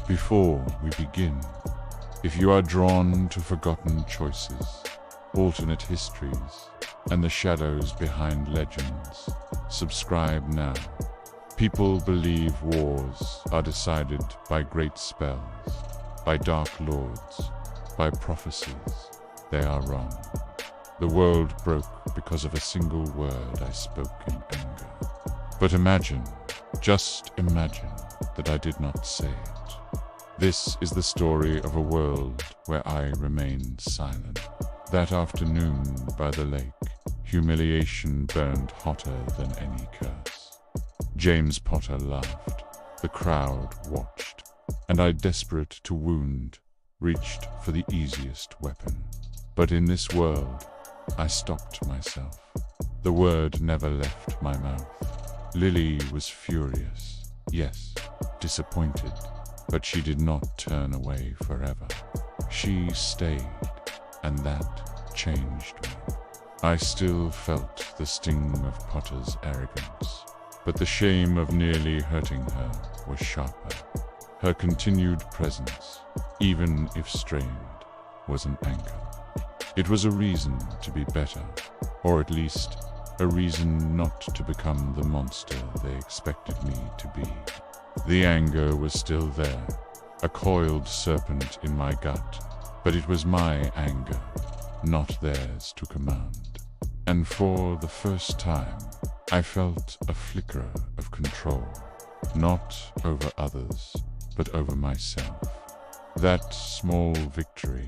Before we begin, if you are drawn to forgotten choices, alternate histories, and the shadows behind legends, subscribe now. People believe wars are decided by great spells, by dark lords, by prophecies. They are wrong. The world broke because of a single word I spoke in anger. But imagine, just imagine, that I did not say it. This is the story of a world where I remained silent. That afternoon by the lake, humiliation burned hotter than any curse. James Potter laughed. The crowd watched, and I, desperate to wound, reached for the easiest weapon. But in this world, I stopped myself. The word never left my mouth. Lily was furious, yes, disappointed, but she did not turn away forever. She stayed, and that changed me. I still felt the sting of Potter's arrogance, but the shame of nearly hurting her was sharper. Her continued presence, even if strained, was an anchor. It was a reason to be better, or at least a reason not to become the monster they expected me to be. The anger was still there, a coiled serpent in my gut, but it was my anger, not theirs to command. And for the first time, I felt a flicker of control, not over others, but over myself. That small victory,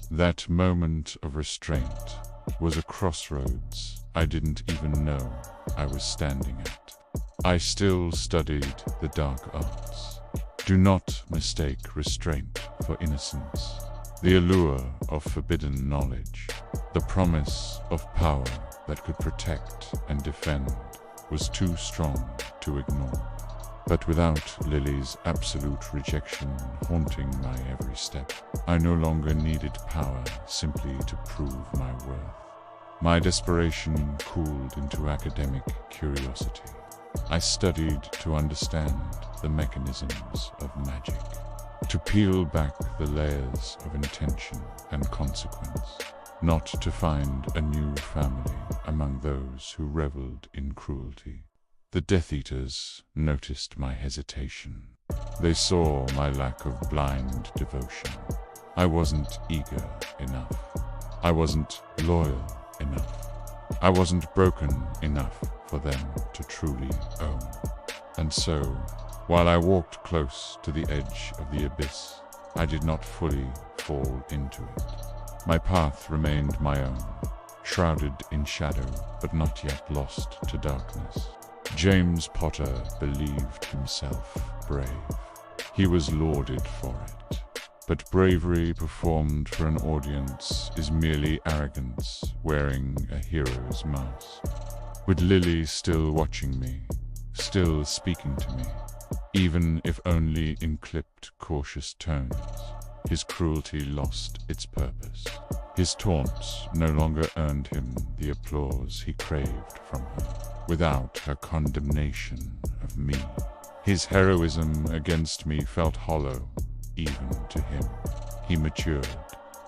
that moment of restraint, was a crossroads I didn't even know I was standing at. I still studied the dark arts. Do not mistake restraint for innocence. The allure of forbidden knowledge, the promise of power that could protect and defend, was too strong to ignore. But without Lily's absolute rejection haunting my every step, I no longer needed power simply to prove my worth. My desperation cooled into academic curiosity. I studied to understand the mechanisms of magic, to peel back the layers of intention and consequence, not to find a new family among those who reveled in cruelty. The Death Eaters noticed my hesitation. They saw my lack of blind devotion. I wasn't eager enough. I wasn't loyal enough. I wasn't broken enough for them to truly own. And so, while I walked close to the edge of the abyss, I did not fully fall into it. My path remained my own, shrouded in shadow, but not yet lost to darkness. James Potter believed himself brave. He was lauded for it. But bravery performed for an audience is merely arrogance wearing a hero's mask. With Lily still watching me, still speaking to me, even if only in clipped, cautious tones, his cruelty lost its purpose. His taunts no longer earned him the applause he craved from her. Without her condemnation of me, his heroism against me felt hollow, even to him. He matured,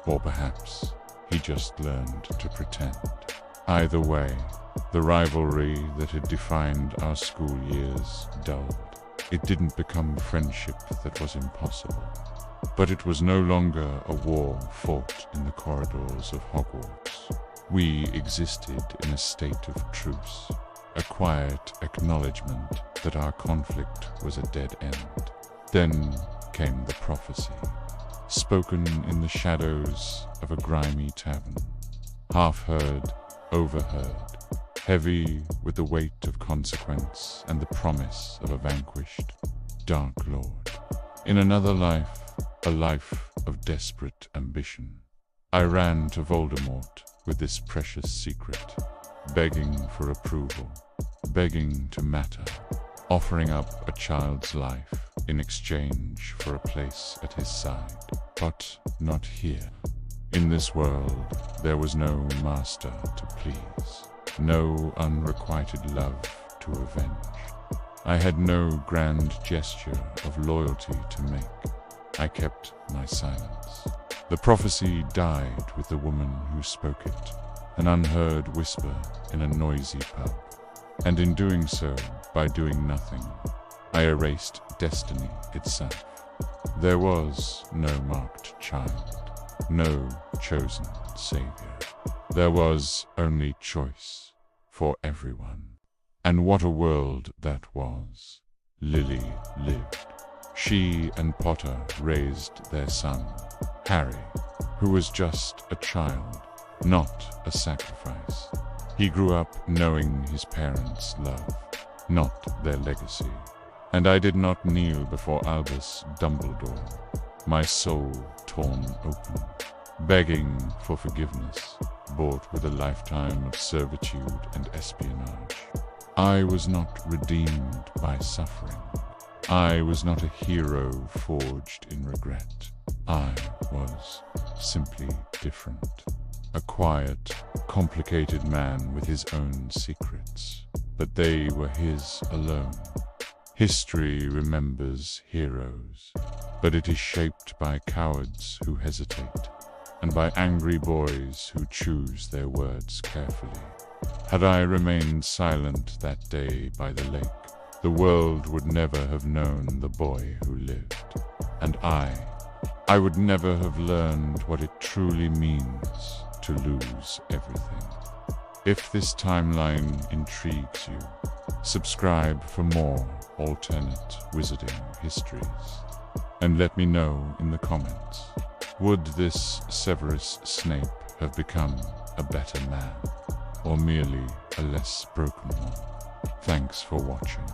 or perhaps he just learned to pretend. Either way, the rivalry that had defined our school years dulled. It didn't become friendship that was impossible, but it was no longer a war fought in the corridors of Hogwarts. We existed in a state of truce, a quiet acknowledgement that our conflict was a dead end. Then came the prophecy, spoken in the shadows of a grimy tavern, half heard, overheard, heavy with the weight of consequence and the promise of a vanquished Dark Lord. In another life, a life of desperate ambition, I ran to Voldemort with this precious secret, begging for approval, begging to matter, offering up a child's life in exchange for a place at his side. But not here. In this world, there was no master to please, no unrequited love to avenge. I had no grand gesture of loyalty to make, I kept my silence. The prophecy died with the woman who spoke it, an unheard whisper in a noisy pub. And in doing so, by doing nothing, I erased destiny itself. There was no marked child, no chosen savior. There was only choice for everyone. And what a world that was. Lily lived. She and Potter raised their son, Harry, who was just a child, not a sacrifice. He grew up knowing his parents' love, not their legacy. And I did not kneel before Albus Dumbledore, my soul torn open, begging for forgiveness, bought with a lifetime of servitude and espionage. I was not redeemed by suffering. I was not a hero forged in regret. I was simply different. A quiet, complicated man with his own secrets, but they were his alone. History remembers heroes, but it is shaped by cowards who hesitate, and by angry boys who choose their words carefully. Had I remained silent that day by the lake, the world would never have known the boy who lived. And I would never have learned what it truly means to lose everything. If this timeline intrigues you, subscribe for more alternate wizarding histories. And let me know in the comments, would this Severus Snape have become a better man, or merely a less broken one? Thanks for watching.